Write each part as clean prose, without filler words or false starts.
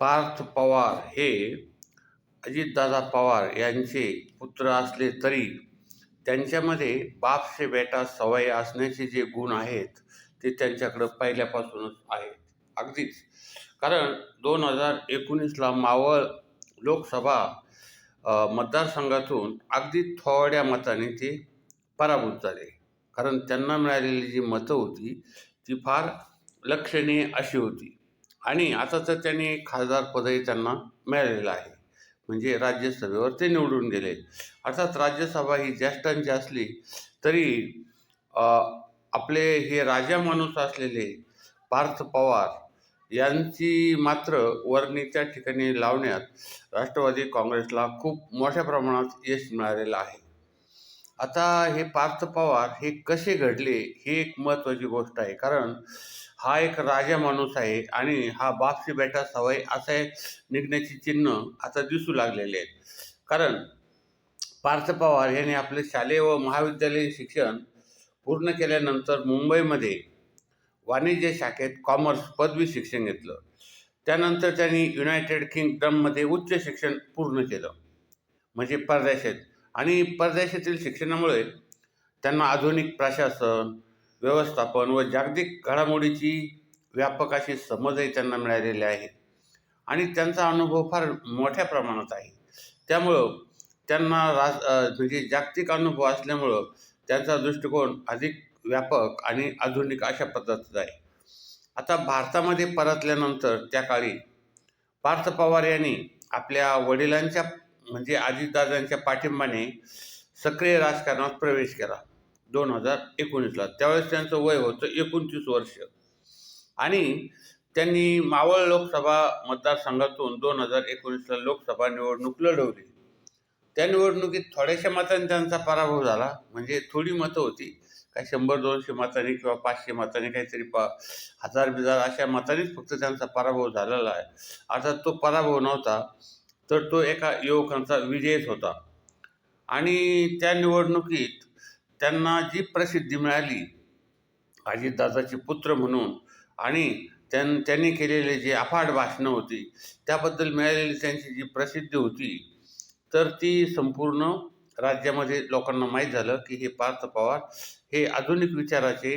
पार्थ पवार हे अजितदादा पवार यांचे पुत्र असले तरी त्यांच्यामध्ये बाप से बेटा सवय असण्याचे जे गुण आहेत ते त्यांच्याकडं पहिल्यापासूनच आहेत. अगदीच. कारण 2019ला मावळ लोकसभा मतदारसंघातून अगदी थोड्या मताने ते पराभूत झाले. कारण त्यांना मिळालेली जी मतं होती ती फार लक्षणीय अशी होती. आणि आता तर त्यांनी खासदारपदही त्यांना मिळालेलं आहे. म्हणजे राज्यसभेवर ते निवडून गेले. अर्थात राज्यसभा ही ज्येष्ठांची असली तरी अ, आपले हे राजा माणूस असलेले पार्थ पवार यांची मात्र वर्णी त्या ठिकाणी लावण्यात राष्ट्रवादी काँग्रेसला खूप मोठ्या प्रमाणात यश मिळालेलं आहे. आता हे पार्थ पवार हे कसे घडले ही एक महत्त्वाची गोष्ट आहे. कारण हा एक राजा माणूस आहे आणि हा बाप से बेटा सवय असे निघण्याची चिन्ह आता दिसू लागलेले आहेत. कारण पार्थ पवार यांनी आपले शालेय व महाविद्यालयीन शिक्षण पूर्ण केल्यानंतर मुंबईमध्ये वाणिज्य शाखेत कॉमर्स पदवी शिक्षण घेतलं. त्यानंतर त्यांनी युनायटेड किंगडममध्ये उच्च शिक्षण पूर्ण केलं, म्हणजे परदेशात. आणि परदेशातील शिक्षणामुळे त्यांना आधुनिक प्रशासन, व्यवस्थापन व जागतिक घडामोडीची व्यापक अशी समजही त्यांना मिळालेली आहे. आणि त्यांचा अनुभव फार मोठ्या प्रमाणात आहे. त्यामुळं त्यांना म्हणजे जागतिक अनुभव असल्यामुळं त्यांचा दृष्टिकोन अधिक व्यापक आणि आधुनिक अशा पद्धतीचा आहे. आता भारतामध्ये परतल्यानंतर त्या काळी पार्थ पवार यांनी आपल्या वडिलांच्या म्हणजे अजितदादांच्या पाठिंबाने सक्रिय राजकारणात प्रवेश केला 2019ला. त्यावेळेस त्यांचं वय होतं 29 वर्ष. आणि त्यांनी मावळ लोकसभा मतदारसंघातून 2019ला लोकसभा निवडणूक लढवली. त्या निवडणुकीत थोड्याशा मतांनी त्यांचा पराभव झाला. म्हणजे थोडी मतं होती, काही 100-200 मतांनी किंवा 500 मतांनी, काहीतरी 1000-1000 अशा मतांनीच फक्त त्यांचा पराभव झालेला आहे. अर्थात तो पराभव नव्हता, तर तो एका युवकांचा विजयच होता. आणि त्या निवडणुकीत त्यांना जी प्रसिद्धी मिळाली अजितदादाचे पुत्र म्हणून, आणि त्यांनी केलेले जे अफाट भाषणं होती त्याबद्दल मिळालेली त्यांची जी प्रसिद्धी होती, तर ती संपूर्ण राज्यामध्ये लोकांना माहीत झालं की हे पार्थ पवार हे आधुनिक विचाराचे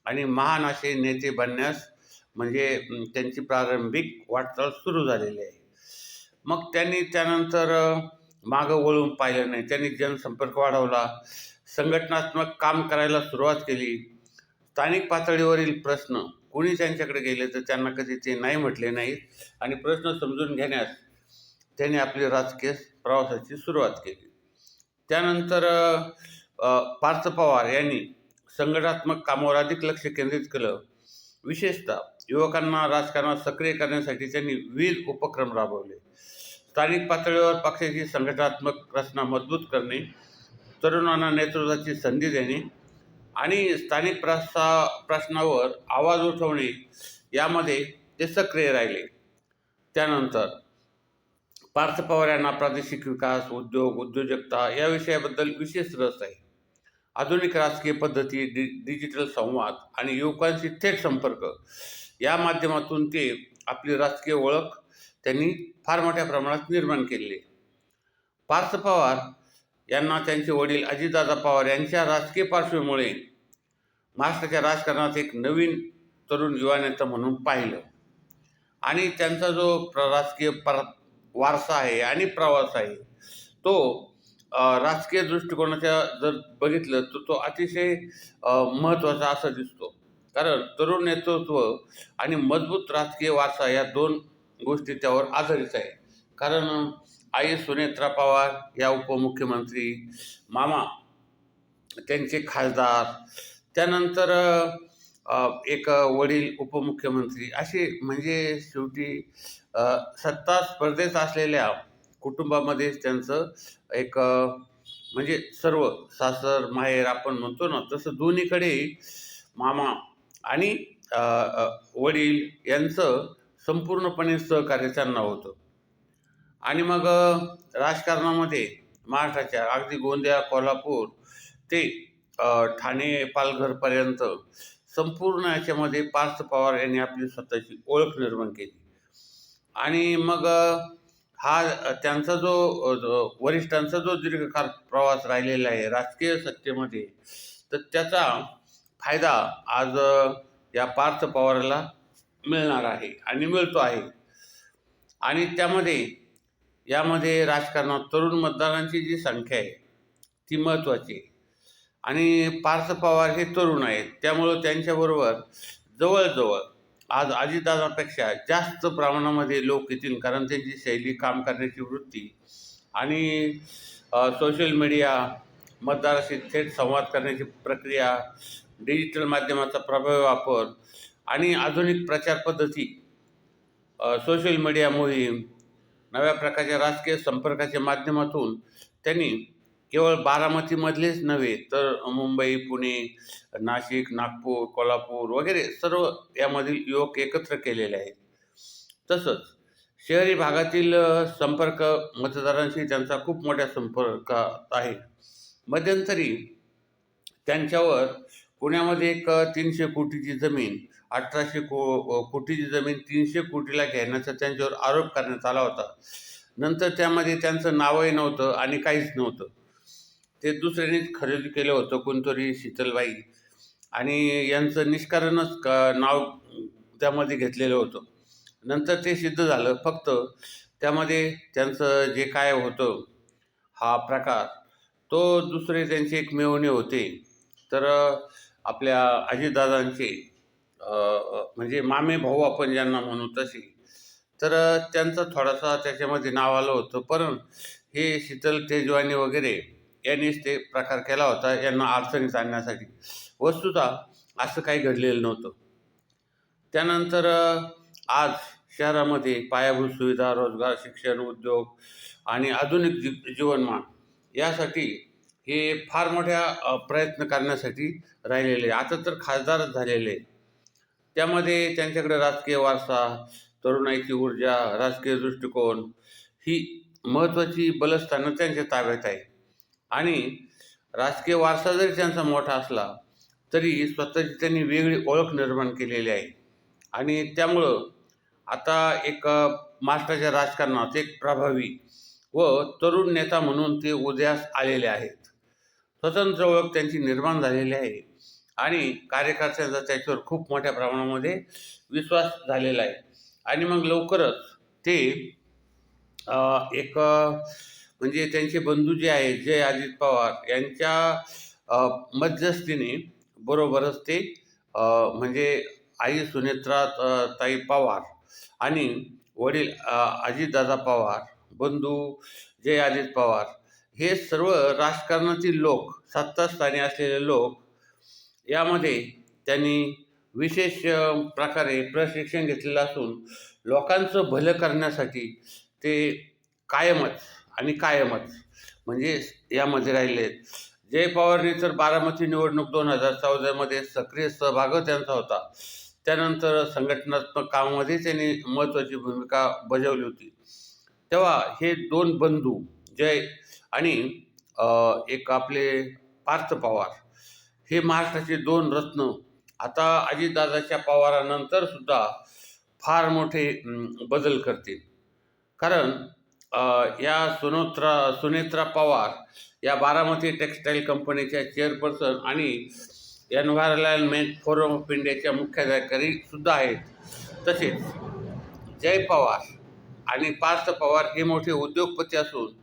आणि महान असे नेते बनण्यास म्हणजे त्यांची प्रारंभिक वाटचाल सुरू झालेली आहे. मग त्यांनी त्यानंतर मागं वळून पाहिलं नाही. त्यांनी जनसंपर्क वाढवला, संघटनात्मक काम करायला सुरुवात केली. स्थानिक पातळीवरील प्रश्न कोणी त्यांच्याकडे गेले तर त्यांना कधी ते नाही म्हटले नाहीत आणि प्रश्न समजून घेण्यास त्यांनी आपली राजकीय प्रवासाची सुरुवात केली. त्यानंतर पार्थ पवार यांनी संघटनात्मक कामावर अधिक लक्ष केंद्रित केलं. विशेषतः युवकांना राजकारणात सक्रिय करण्यासाठी त्यांनी विविध उपक्रम राबवले. स्थानिक पातळीवर पक्षाची संघटनात्मक रचना मजबूत करणे, तरुणांना नेतृत्वाची संधी देणे आणि स्थानिक प्रश्नावर आवाज उठवणे यामध्ये ते सक्रिय राहिले. त्यानंतर पार्थ पवार यांना प्रादेशिक विकास, उद्योग, उद्योजकता या विषयाबद्दल विशेष रस आहे. आधुनिक राजकीय पद्धती, डिजिटल संवाद आणि युवकांशी थेट संपर्क या माध्यमातून ते आपली राजकीय ओळख त्यांनी फार मोठ्या प्रमाणात निर्माण केलेली. पार्थ पवार यांना त्यांचे वडील अजितदादा पवार यांच्या राजकीय पार्श्वभूमीमुळे महाराष्ट्राच्या राजकारणात एक नवीन तरुण युवा नेता म्हणून पाहिलं. आणि त्यांचा जो राजकीय वारसा आहे आणि प्रवास आहे तो राजकीय दृष्टिकोनाच्या जर बघितलं तर तो अतिशय महत्त्वाचा असा दिसतो. कारण तरुण नेतृत्व आणि मजबूत राजकीय वारसा या दोन गोष्टी त्यावर आधारित आहे. कारण आई सुनेत्रा पवार या उपमुख्यमंत्री, मामा त्यांचे खासदार, त्यानंतर एक वडील उपमुख्यमंत्री, असे म्हणजे शेवटी सत्ता स्पर्धेत असलेल्या कुटुंबामध्येच त्यांचं एक म्हणजे सर्व सासर माहेर आपण म्हणतो ना, तसं दोन्हीकडे मामा आणि वडील यांचं संपूर्णपणे सहकार्य त्यांना होतं. आणि मग राजकारणामध्ये महाराष्ट्राच्या अगदी गोंदिया, कोल्हापूर ते ठाणे, पालघरपर्यंत संपूर्ण याच्यामध्ये पार्थ पवार यांनी आपली स्वतःची ओळख निर्माण केली. आणि मग हा त्यांचा वरिष्ठांचा जो दीर्घकाळ प्रवास राहिलेला आहे राजकीय सत्तेमध्ये, तर त्याचा फायदा आज या पार्थ पवारला मिळणार आहे आणि मिळतो आहे. आणि यामध्ये राजकारणात तरुण मतदारांची जी संख्या आहे ती महत्त्वाची आहे. आणि पार्थ पवार हे तरुण आहेत, त्यामुळं त्यांच्याबरोबर जवळजवळ आज अजितदादांपेक्षा जास्त प्रमाणामध्ये लोक येतील, कारण त्यांची शैली, काम करण्याची वृत्ती आणि सोशल मीडिया, मतदाराशी थेट संवाद करण्याची प्रक्रिया, डिजिटल माध्यमाचा प्रभावी वापर आणि आधुनिक प्रचार पद्धती, सोशल मीडिया मोहीम, नव्या प्रकारच्या राजकीय संपर्काच्या माध्यमातून त्यांनी केवळ बारामतीमधलेच नव्हे तर मुंबई, पुणे, नाशिक, नागपूर, कोल्हापूर वगैरे सर्व यामधील युवक एकत्र केलेले आहेत. तसंच शहरी भागातील संपर्क मतदारांशी त्यांचा खूप मोठ्या संपर्कात आहे. मध्यंतरी त्यांच्यावर पुण्यामध्ये एक 300 कोटीची जमीन, 1800 कोटीची जमीन 300 कोटीला घेण्याचा त्यांच्यावर आरोप करण्यात आला होता. नंतर त्यामध्ये त्यांचं नावही नव्हतं आणि काहीच नव्हतं. ते दुसऱ्यानेच खरेदी केलं होतं, कोणतरी शीतलबाई, आणि यांचं निष्कारणच नाव त्यामध्ये घेतलेलं होतं. नंतर ते सिद्ध झालं. फक्त त्यामध्ये त्यांचं जे काय होतं हा प्रकार, तो दुसरे त्यांचे एक मेव्हणे होते. तर आपल्या अजितदादांचे म्हणजे मामे भाऊ आपण ज्यांना म्हणू तसे, तर त्यांचा थोडासा त्याच्यामध्ये नाव आलं होतं. पण हे शीतल तेजवानी वगैरे यांनीच ते प्रकार केला होता यांना अडचणीत आणण्यासाठी. वस्तुतः असं काही घडलेलं नव्हतं. त्यानंतर आज शहरामध्ये पायाभूत सुविधा, रोजगार, शिक्षण, उद्योग आणि आधुनिक जीवनमान यासाठी हे फार मोठ्या प्रयत्न करण्यासाठी राहिलेले. आता तर खासदारच झालेले. त्यामध्ये त्यांच्याकडे राजकीय वारसा, तरुणाईची ऊर्जा, राजकीय दृष्टिकोन ही महत्त्वाची बलस्थानं त्यांच्या ताब्यात आहे. आणि राजकीय वारसा जरी त्यांचा मोठा असला तरी स्वतःची त्यांनी वेगळी ओळख निर्माण केलेली आहे. आणि त्यामुळं आता एक महाराष्ट्राच्या राजकारणात एक प्रभावी व तरुण नेता म्हणून ते उदयास आलेले आहेत. स्वतंत्र ओळख त्यांची निर्माण झालेली आहे आणि कार्यकर्त्यांचा त्याच्यावर खूप मोठ्या प्रमाणामध्ये विश्वास झालेला आहे. आणि मग लवकरच ते एक म्हणजे त्यांचे बंधू जे आहेत जय अजित पवार यांच्या मध्यस्थीने बरोबरच ते म्हणजे आई सुनेत्रा ताई पवार आणि वडील अजितदादा पवार, बंधू जय अजित पवार, हे सर्व राजकारणातील लोक, सत्तास्थानी असलेले लोक, यामध्ये त्यांनी विशेष प्रकारे प्रशिक्षण घेतलेलं असून लोकांचं भलं करण्यासाठी ते कायमच म्हणजे यामध्ये राहिले आहेत. जय पवारनी तर बारामती निवडणूक 2014मध्ये सक्रिय सहभाग त्यांचा होता. त्यानंतर संघटनात्मक कामामध्ये त्यांनी महत्त्वाची भूमिका बजावली होती. तेव्हा हे दोन बंधू जय आणि एक आपले पार्थ पवार, हे महाराष्ट्राचे दोन रत्न आता अजितदादाच्या पवारानंतर सुद्धा फार मोठे बदल करतील. कारण या सुनेत्रा पवार या बारामती टेक्स्टाईल कंपनीच्या चेअरपर्सन आणि एन्व्हायरमेंट फोरम ऑफ इंडियाच्या मुख्याधिकारी सुद्धा आहेत. तसेच जय पवार आणि पार्थ पवार हे मोठे उद्योगपती असून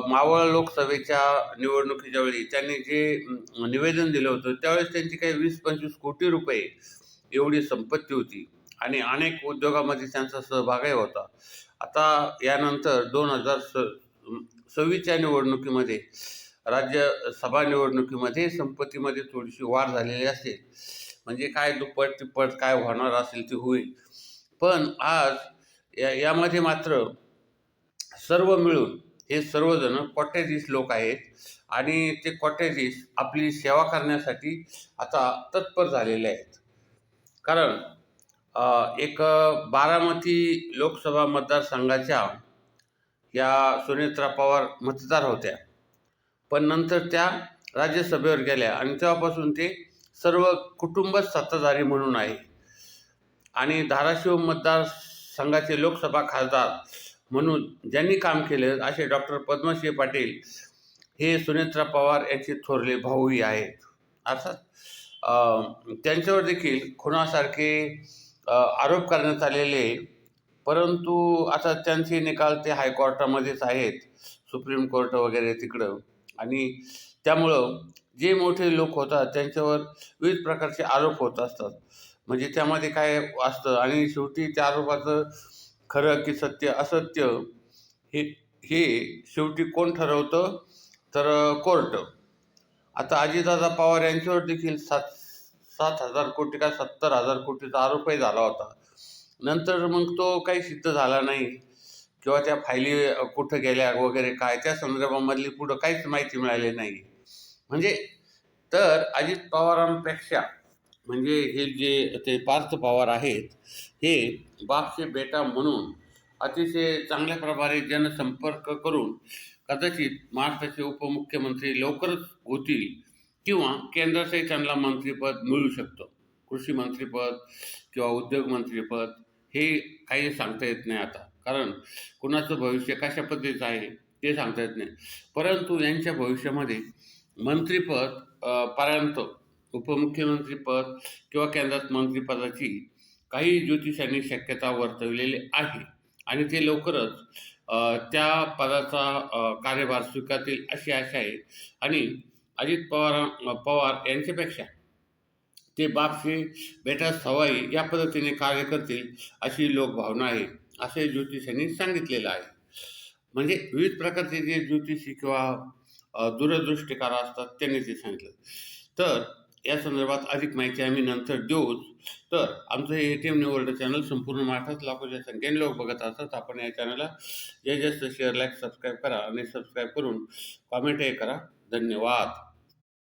मावळ लोकसभेच्या निवडणुकीच्या वेळी त्यांनी जे निवेदन दिलं होतं त्यावेळेस त्यांची काही 20-25 कोटी रुपये एवढी संपत्ती होती आणि अनेक उद्योगामध्ये त्यांचा सहभागही होता. आता यानंतर 2026च्या निवडणुकीमध्ये, राज्यसभा निवडणुकीमध्ये संपत्तीमध्ये थोडीशी वाढ झालेली असेल. म्हणजे काय दुप्पट तिप्पट काय होणार असेल ते होईल. पण आज यामध्ये मात्र सर्व मिळून हे सर्वजण कोट्याधीश लोक आहेत आणि ते कोट्याधीश आपली सेवा करण्यासाठी आता तत्पर झालेले आहेत. कारण एक बारामती लोकसभा मतदारसंघाच्या या सुनेत्रा पवार मतदार होत्या, पण नंतर त्या राज्यसभेवर गेल्या आणि तेव्हापासून ते सर्व कुटुंबच सत्ताधारी म्हणून आहे. आणि धाराशिव संघाचे लोकसभा खासदार म्हणून ज्यांनी काम केलं असे डॉक्टर पद्मश्री पाटील हे सुनेत्रा पवार यांचे थोरले भाऊही आहेत. अर्थात त्यांच्यावर देखील खुनासारखे आरोप करण्यात आलेले, परंतु आता त्यांचे निकाल ते हायकोर्टामध्येच आहेत, सुप्रीम कोर्ट वगैरे तिकडं. आणि त्यामुळं जे मोठे लोक होतात त्यांच्यावर विविध प्रकारचे आरोप होत असतात. म्हणजे त्यामध्ये काय असतं आणि शेवटी त्या आरोपाचं खरं की सत्य असत्य हे हे शेवटी कोण ठरवतं, तर कोर्ट. आता अजितदादा पवार यांच्यावर देखील 7,000 कोटी का 70,000 कोटीचा आरोपही झाला होता. नंतर मग तो काही सिद्ध झाला नाही किंवा त्या फायली कुठं गेल्या वगैरे काय त्या संदर्भामधली पुढं काहीच माहिती मिळाली नाही. म्हणजे तर अजित पवारांपेक्षा म्हणजे हे जे ते पार्थ पवार आहेत, हे बापचे बेटा म्हणून अतिशय चांगल्या प्रकारे जनसंपर्क करून कदाचित महाराष्ट्राचे उपमुख्यमंत्री लवकरच होतील किंवा केंद्राचंही त्यांना मंत्रिपद मिळू शकतं. कृषी मंत्रिपद किंवा उद्योग मंत्रिपद हे काही सांगता येत नाही आता, कारण कुणाचं भविष्य कशा पद्धतीचं आहे ते सांगता येत नाही. परंतु यांच्या भविष्यामध्ये मंत्रिपद पर्यंत उपमुख्यमंत्रीपद किंवा केंद्रात मंत्रिपदाची काही ज्योतिषांनी शक्यता वर्तवलेली आहे आणि ते लवकरच त्या पदाचा कार्यभार स्वीकारतील अशी आशा आहे. आणि अजित पवार यांच्यापेक्षा ते बापचे बेटा सवाई या पद्धतीने कार्य करतील अशी लोकभावना आहे, असे ज्योतिषांनी सांगितलेलं आहे. म्हणजे विविध प्रकारचे जे ज्योतिषी किंवा दूरदृष्टीकार असतात त्यांनी ते सांगितलं. तर या संदर्भात अधिक माहिती आम्ही नंतर देऊच. तर आमचं हे ATM न्यू वर्ल्ड चॅनल संपूर्ण महाराष्ट्रात लाखोच्या संख्येने लोक बघत असतात. आपण या चॅनलला जास्त शेअर, लाईक, सबस्क्राईब करा आणि सबस्क्राईब करून कॉमेंटही करा. धन्यवाद.